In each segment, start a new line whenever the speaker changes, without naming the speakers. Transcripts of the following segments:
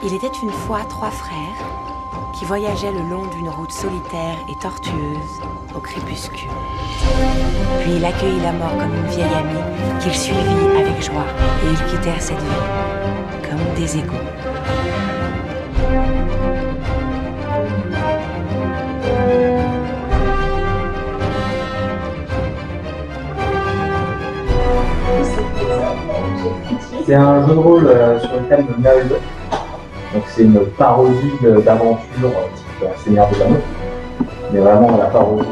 Il était une fois 3 frères qui voyageaient le long d'une route solitaire et tortueuse au crépuscule. Puis il accueillit la mort comme une vieille amie qu'il suivit avec joie et ils quittèrent cette vie comme des égaux.
C'est un jeu de rôle sur le thème de Mary. Donc c'est une parodie d'aventure type Seigneur des Anneaux, mais vraiment la parodie.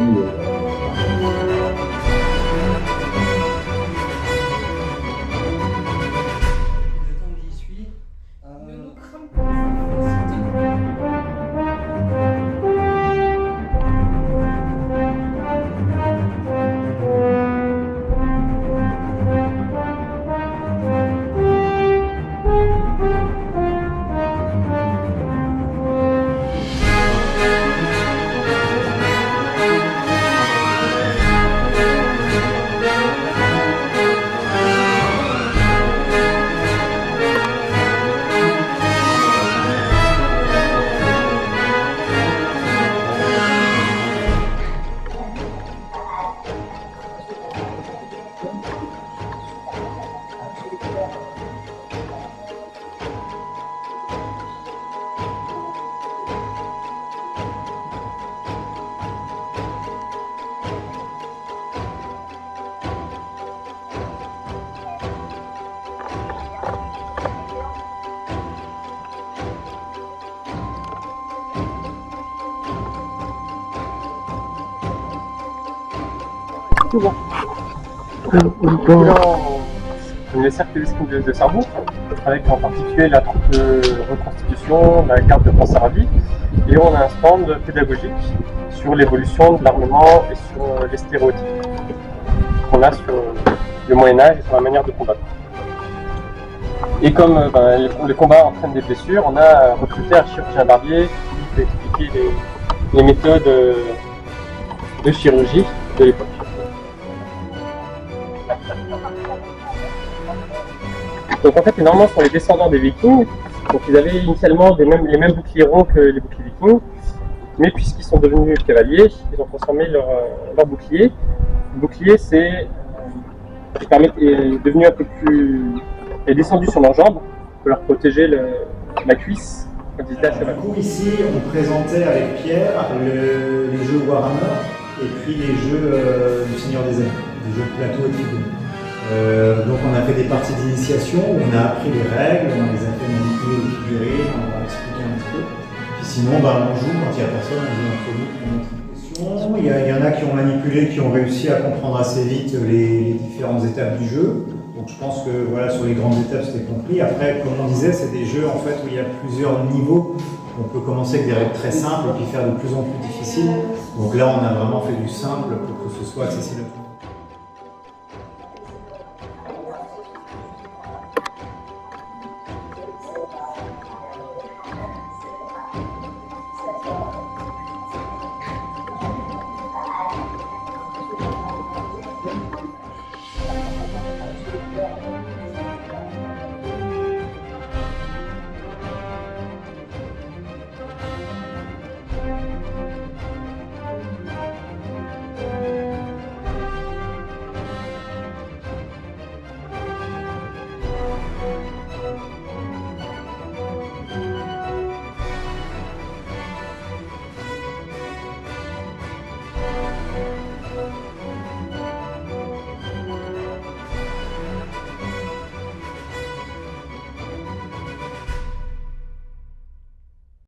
Bon. Les cercles de cerveau, avec en particulier la troupe de reconstitution, la carte de France-Arabie, et on a un stand pédagogique sur l'évolution de l'armement et sur les stéréotypes qu'on a sur le Moyen-Âge et sur la manière de combattre. Et comme le combat entraîne des blessures, on a recruté un chirurgien barbier qui peut expliquer les méthodes de chirurgie de l'époque. Donc en fait, énormément sont les descendants des Vikings. Donc ils avaient initialement les mêmes boucliers ronds que les boucliers Vikings, mais puisqu'ils sont devenus cavaliers, ils ont transformé leur bouclier. Le bouclier est devenu un peu plus, est descendu sur leurs jambes pour leur protéger la cuisse quand ils étaient à cheval.
Du coup, ici, on présentait avec Pierre les jeux Warhammer et puis les jeux du Seigneur des Anneaux, les jeux de plateau et de figurines. Donc on a fait des parties d'initiation, on a appris les règles, on les a fait manipuler les figurines, on leur a expliqué un petit peu. Puis sinon, on joue quand il n'y a personne, on joue entre nous pour notre question. Il y en a qui ont manipulé, qui ont réussi à comprendre assez vite les différentes étapes du jeu. Donc je pense que voilà, sur les grandes étapes c'était compris. Après, comme on disait, c'est des jeux en fait où il y a plusieurs niveaux. On peut commencer avec des règles très simples et puis faire de plus en plus difficiles. Donc là, on a vraiment fait du simple pour que ce soit accessible à tout le monde.